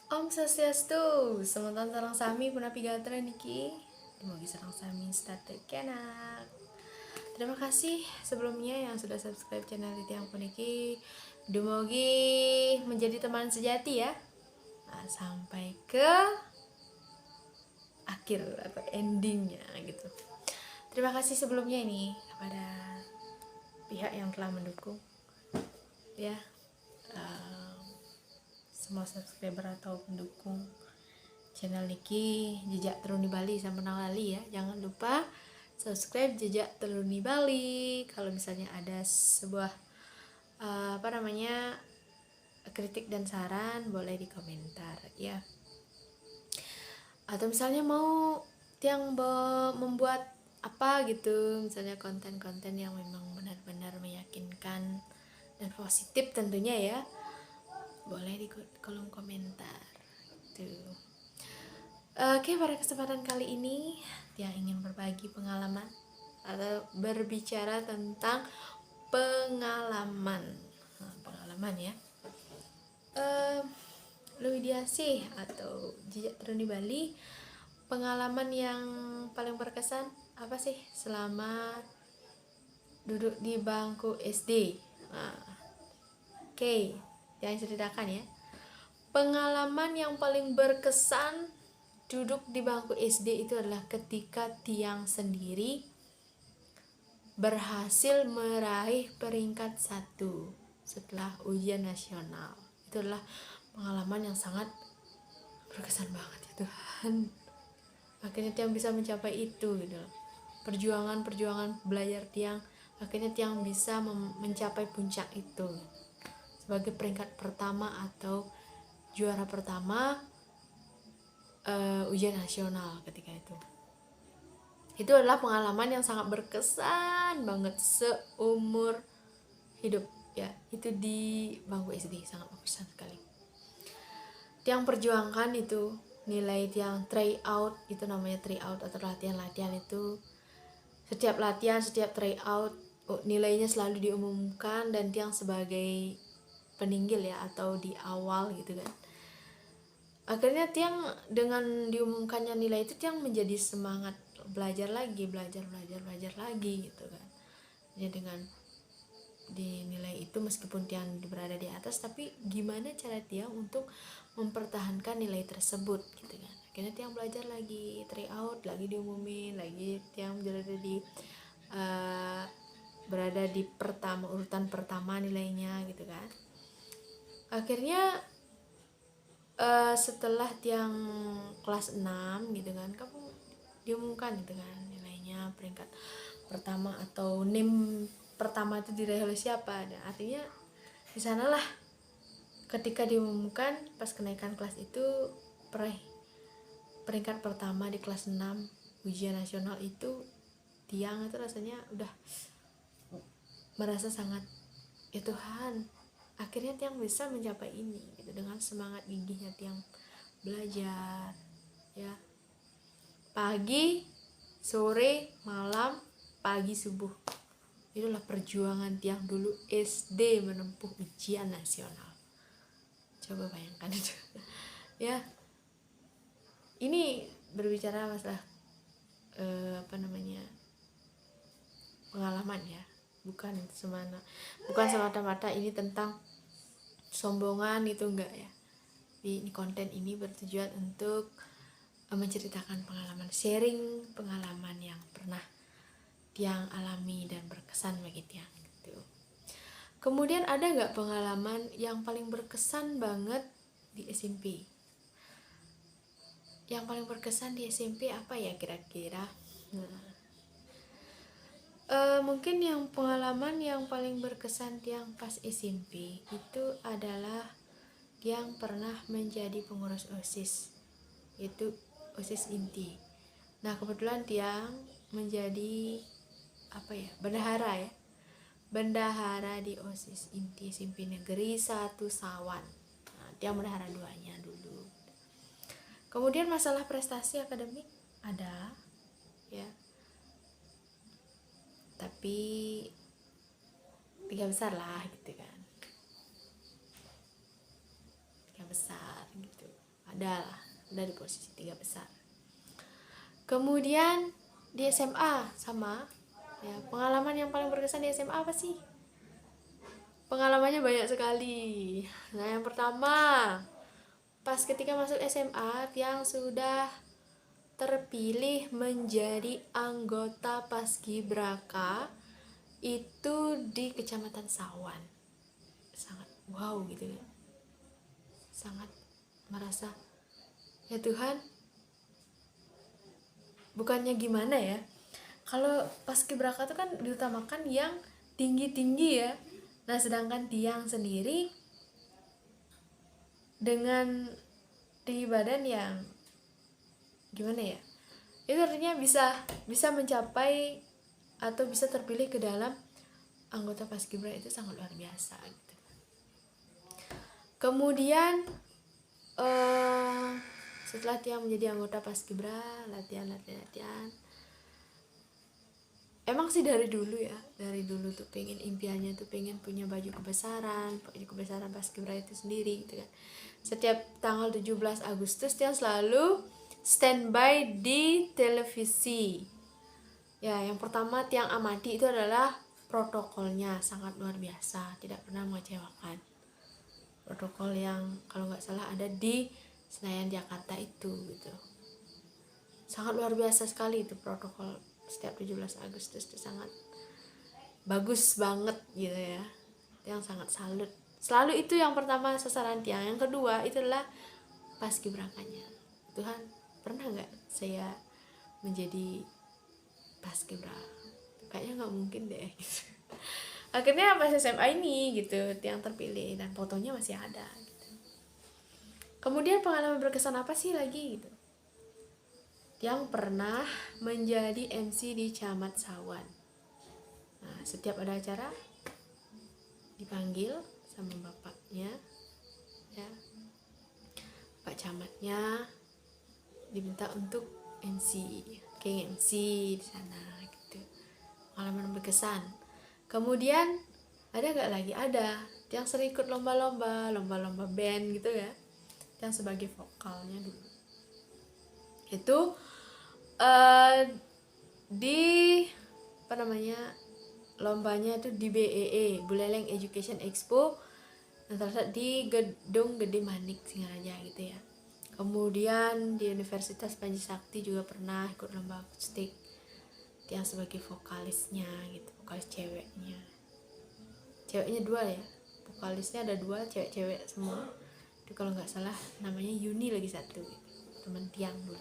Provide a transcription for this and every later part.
Om Swastiastu, semantan sarang sami punapi gatra niki. Demogi sarang sami starte kenak. Terima kasih sebelumnya yang sudah subscribe channel Tiang Puniki. Demogi menjadi teman sejati ya. Nah, sampai ke akhir atau endingnya gitu. Terima kasih sebelumnya ini kepada pihak yang telah mendukung ya. Semua subscriber atau pendukung channel Niki Jejak Teruni Bali sampai Lali ya. Jangan lupa subscribe Jejak Teruni Bali. Kalau misalnya ada sebuah kritik dan saran boleh di komentar ya. Atau misalnya mau yang membuat apa gitu, misalnya konten-konten yang memang benar-benar meyakinkan dan positif tentunya ya, boleh di kolom komentar tuh. Oke, pada kesempatan kali ini yang ingin berbagi pengalaman atau berbicara tentang pengalaman. Nah, pengalaman ya. Luidiasih atau Jejak Teruni Bali, pengalaman yang paling berkesan apa sih selama duduk di bangku SD? Nah, oke, jangan ceritakan ya. Pengalaman yang paling berkesan duduk di bangku SD itu adalah ketika Tiang sendiri berhasil meraih peringkat 1 setelah ujian nasional. Itu adalah pengalaman yang sangat berkesan banget ya Tuhan. Akhirnya Tiang bisa mencapai itu gitu. Perjuangan belajar Tiang, akhirnya Tiang bisa mencapai puncak itu sebagai peringkat pertama atau juara pertama ujian nasional ketika itu adalah pengalaman yang sangat berkesan banget seumur hidup ya. Itu di bangku SD sangat berkesan sekali. Tiang perjuangkan itu nilai Tiang try out, itu namanya try out atau latihan itu. Setiap latihan, setiap try out nilainya selalu diumumkan dan Tiang sebagai peninggal ya atau di awal gitu kan. Akhirnya Tiang dengan diumumkannya nilai itu Tiang menjadi semangat belajar lagi gitu kan. Ya dengan dinilai itu meskipun Tiang berada di atas, tapi gimana cara Tiang untuk mempertahankan nilai tersebut gitu kan. Akhirnya Tiang belajar lagi, try out lagi diumumin lagi, Tiang berada di urutan pertama nilainya gitu kan. Akhirnya setelah Tiang kelas 6 gitu kan, kamu diumumkan gitu kan nilainya peringkat pertama atau NIM pertama itu diraih oleh siapa. Dan artinya di sanalah ketika diumumkan pas kenaikan kelas itu peraih peringkat pertama di kelas 6 ujian nasional itu, Tiang itu rasanya udah merasa sangat ya Tuhan, akhirnya Tiang bisa mencapai ini gitu, dengan semangat gigihnya Tiang belajar ya, pagi, sore, malam, pagi, subuh. Itulah perjuangan Tiang dulu SD menempuh ujian nasional. Coba bayangkan itu ya. Ini berbicara masalah pengalaman ya, bukan semata-mata ini tentang sombongan, itu enggak ya. Ini konten ini bertujuan untuk menceritakan pengalaman, sharing pengalaman yang pernah Tiang alami dan berkesan bagi Tiang gitu. Kemudian ada nggak pengalaman yang paling berkesan banget di SMP? Yang paling berkesan di SMP apa ya kira-kira? Mungkin yang pengalaman yang paling berkesan Tiang pas SMP itu adalah yang pernah menjadi pengurus OSIS, itu OSIS inti. Nah kebetulan Tiang menjadi bendahara di OSIS inti SMP Negeri 1 Sawan. Nah, Tiang bendahara duanya dulu. Kemudian masalah prestasi akademik ada ya, tapi 3 besar lah gitu kan, 3 besar gitu. ada di posisi 3 besar. Kemudian di SMA sama ya, pengalaman yang paling berkesan di SMA apa sih? Pengalamannya banyak sekali. Nah, yang pertama, pas ketika masuk SMA, Tiang sudah terpilih menjadi anggota Paskibraka itu di Kecamatan Sawan. Sangat wow gitu ya. Sangat merasa, ya Tuhan, bukannya gimana ya, kalau Paskibraka itu kan diutamakan yang tinggi-tinggi ya. Nah, sedangkan Tiang sendiri dengan tinggi badan yang gimana ya, itu artinya bisa mencapai atau bisa terpilih ke dalam anggota Paskibra itu sangat luar biasa gitu. Kemudian setelah Tiang menjadi anggota Paskibra, latihan. Emang sih dari dulu tuh pengen, impiannya tuh pengen punya baju kebesaran Paskibra itu sendiri gitu kan. Setiap tanggal 17 Agustus Tiang selalu standby di televisi. Ya, yang pertama Tiang amati itu adalah protokolnya, sangat luar biasa, tidak pernah mengecewakan. Protokol yang kalau nggak salah ada di Senayan Jakarta itu gitu. Sangat luar biasa sekali itu protokol setiap 17 Agustus itu, sangat bagus banget gitu ya. Yang sangat salut. Selalu itu yang pertama sasaran Tiang. Yang kedua itu adalah Paskibrakanya. Tuhan, pernah nggak saya menjadi Paskibra? Kayaknya nggak mungkin deh gitu. Akhirnya pas SMA ini gitu Tiang terpilih dan fotonya masih ada gitu. Kemudian pengalaman berkesan apa sih lagi gitu? Tiang pernah menjadi MC di Camat Sawan. Nah, setiap ada acara dipanggil sama bapaknya ya, Pak Camatnya diminta untuk MC, kayak MC di sana gitu. Pengalaman berkesan. Kemudian ada nggak lagi? Ada. Tiang sering ikut lomba band gitu ya. Tiang sebagai vokalnya dulu. Itu di apa namanya, lombanya itu di BEE, Buleleng Education Expo, di Gedung Gede Manik Singaraja gitu ya. Kemudian di Universitas Panji Sakti juga pernah ikut lomba akustik, Tiang sebagai vokalisnya gitu, vokalis ceweknya 2 ya, vokalisnya ada 2 cewek semua itu, kalau nggak salah namanya Yuni lagi satu gitu, teman Tiang dulu.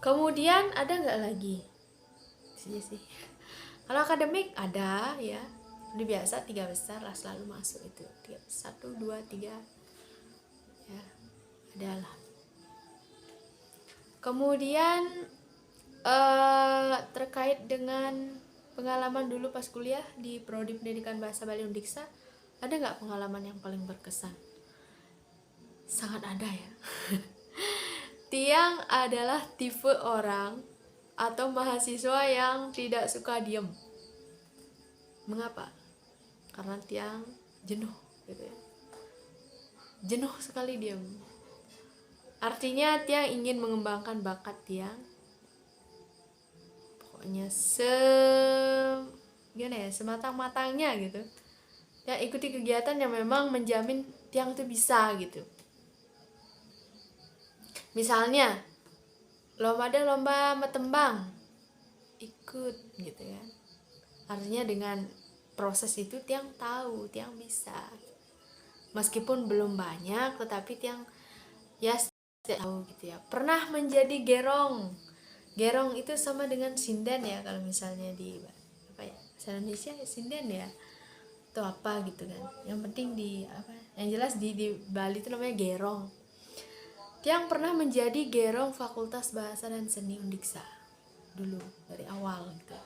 Kemudian ada nggak lagi sih? Kalau akademik ada ya, udah biasa 3 besar lah selalu masuk itu, 1, 2, 3 ya, adalah. Kemudian terkait dengan pengalaman dulu pas kuliah di Prodi Pendidikan Bahasa Bali Undiksa, ada nggak pengalaman yang paling berkesan? Sangat ada ya. Tiang adalah tipe orang atau mahasiswa yang tidak suka diem. Mengapa? Karena Tiang jenuh gitu ya. Jenuh sekali diem. Artinya Tiang ingin mengembangkan bakat Tiang. Pokoknya sematang-matangnya gitu. Tiang ikuti kegiatan yang memang menjamin Tiang itu bisa gitu. Misalnya lomba metembang, ikut gitu kan. Artinya dengan proses itu Tiang tahu Tiang bisa, meskipun belum banyak tetapi Tiang ya tahu gitu ya. Pernah menjadi gerong itu sama dengan sinden ya, kalau misalnya di apa ya, bahasa Indonesia sinden ya atau apa gitu kan. Yang penting yang jelas di Bali itu namanya gerong. Tiang pernah menjadi gerong Fakultas Bahasa dan Seni Undiksa dulu dari awal gitu.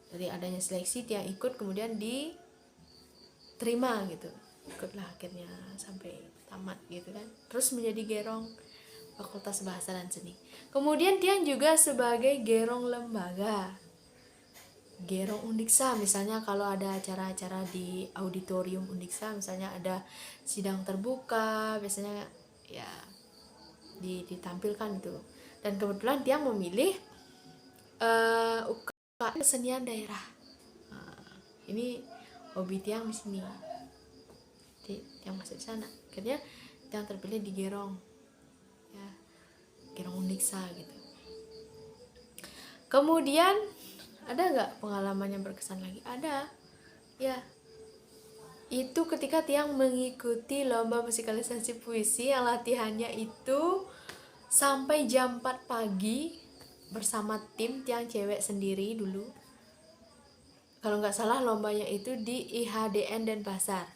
Dari adanya seleksi Tiang ikut, kemudian diterima gitu, ikutlah akhirnya sampai tamat gitu kan. Terus menjadi gerong Fakultas Bahasa dan Seni. Kemudian Tiang juga sebagai gerong lembaga, gerong Undiksa. Misalnya kalau ada acara-acara di auditorium Undiksa, misalnya ada sidang terbuka, biasanya ya ditampilkan itu. Dan kebetulan dia memilih UKM kesenian daerah. Ini hobi Tiang di sini. Tiang masuk di sana. Akhirnya Tiang terpilih di Gerong, ya, Gerong Undiksa gitu. Kemudian ada nggak pengalaman yang berkesan lagi? Ada, ya. Itu ketika Tiang mengikuti lomba musikalisasi puisi yang latihannya itu sampai jam 4 pagi bersama tim Tiang cewek sendiri dulu. Kalau nggak salah lombanya itu di IHDN Denpasar.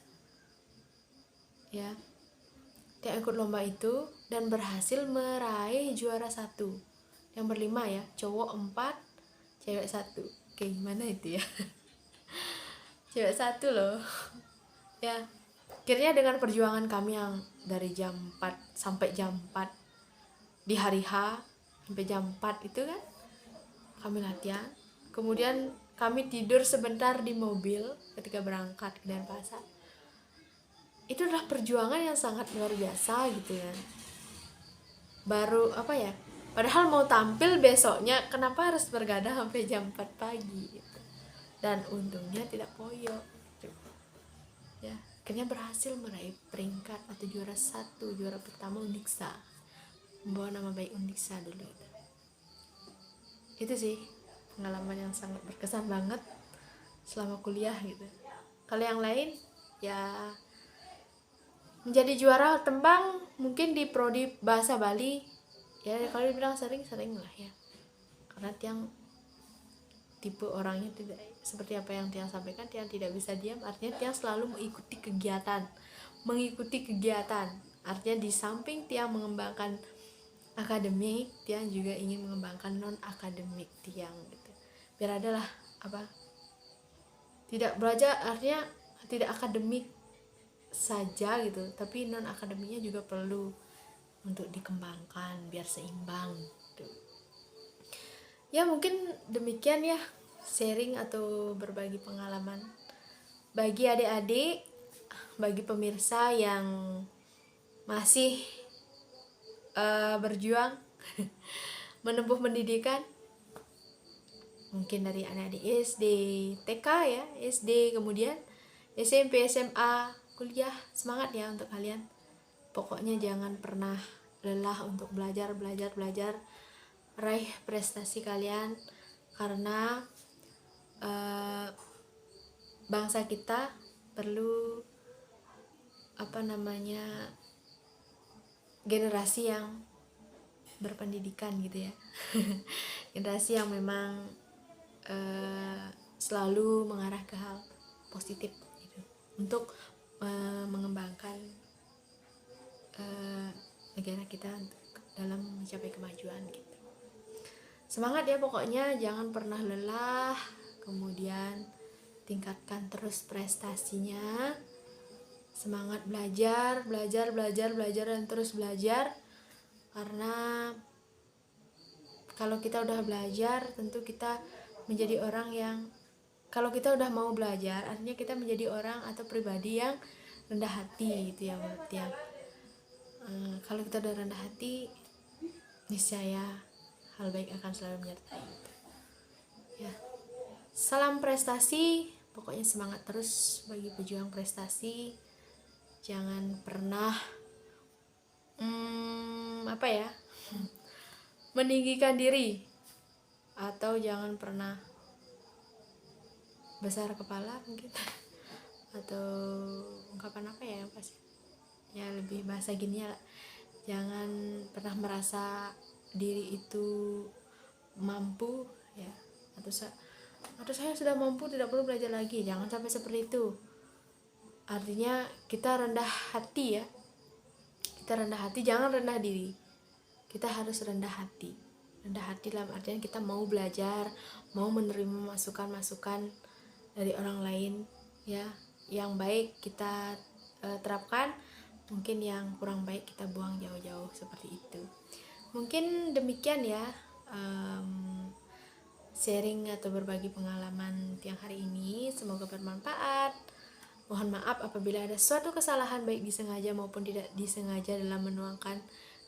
Ya, Tiang ikut lomba itu dan berhasil meraih juara 1. Yang berlima ya, cowok 4, cewek 1. Kayak gimana itu ya? Cewek 1 loh. Ya, akhirnya dengan perjuangan kami yang dari jam 4 sampai jam 4 di hari H sampai jam 4 itu kan kami latihan. Kemudian kami tidur sebentar di mobil ketika berangkat ke Denpasar. Itu adalah perjuangan yang sangat luar biasa gitu ya. Baru apa ya? Padahal mau tampil besoknya, kenapa harus bergadang sampai jam 4 pagi gitu. Dan untungnya tidak poyo. Ya, akhirnya berhasil meraih peringkat atau juara 1, juara pertama Undiksa. Membawa nama baik Undiksa dulu itu sih pengalaman yang sangat berkesan banget selama kuliah gitu. Kalau yang lain ya menjadi juara tembang mungkin di prodi bahasa Bali ya, kalau dibilang sering lah ya, karena Tiang tipe orangnya tidak seperti apa yang Tiang sampaikan. Tiang tidak bisa diam, artinya Tiang selalu mengikuti kegiatan. Artinya di samping Tiang mengembangkan akademik, Tiang juga ingin mengembangkan non akademik Tiang gitu. Biar adalah apa? Tidak belajar artinya tidak akademik saja gitu, tapi non akademiknya juga perlu untuk dikembangkan biar seimbang gitu. Ya mungkin demikian ya sharing atau berbagi pengalaman bagi adik-adik, bagi pemirsa yang masih berjuang menempuh pendidikan, mungkin dari anak-adik SD, TK ya, SD, kemudian SMP, SMA, kuliah. Semangat ya untuk kalian. Pokoknya jangan pernah lelah untuk belajar. Raih prestasi kalian, karena bangsa kita perlu generasi yang berpendidikan gitu ya. Generasi yang memang selalu mengarah ke hal positif gitu, untuk mengembangkan negara kita dalam mencapai kemajuan gitu. Semangat ya pokoknya, jangan pernah lelah, kemudian tingkatkan terus prestasinya. Semangat belajar dan terus belajar, karena kalau kita udah belajar tentu kita menjadi orang yang, kalau kita udah mau belajar artinya kita menjadi orang atau pribadi yang rendah hati gitu ya menurut Tiang. Kalau kita udah rendah hati, niscaya hal baik akan selalu menyertai ya. Salam prestasi, pokoknya semangat terus bagi pejuang prestasi. Jangan pernah meninggikan diri, atau jangan pernah besar kepala mungkin atau ungkapan apa ya yang pasti ya, lebih bahasa gini ya, jangan pernah merasa diri itu mampu ya, atau saya sudah mampu tidak perlu belajar lagi. Jangan sampai seperti itu. Artinya kita rendah hati ya, jangan rendah diri, kita harus rendah hati dalam artian kita mau belajar, mau menerima masukan dari orang lain ya, yang baik kita terapkan, mungkin yang kurang baik kita buang jauh-jauh, seperti itu. Mungkin demikian ya sharing atau berbagi pengalaman Tiang hari ini, semoga bermanfaat. Mohon maaf apabila ada suatu kesalahan baik disengaja maupun tidak disengaja dalam menuangkan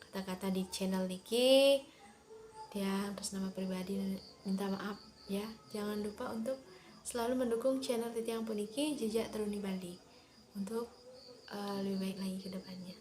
kata-kata di channel Niki, dia atas nama pribadi minta maaf ya. Jangan lupa untuk selalu mendukung channel Titi Ampu Niki Jejak Teruni Bali untuk lebih baik lagi ke depannya.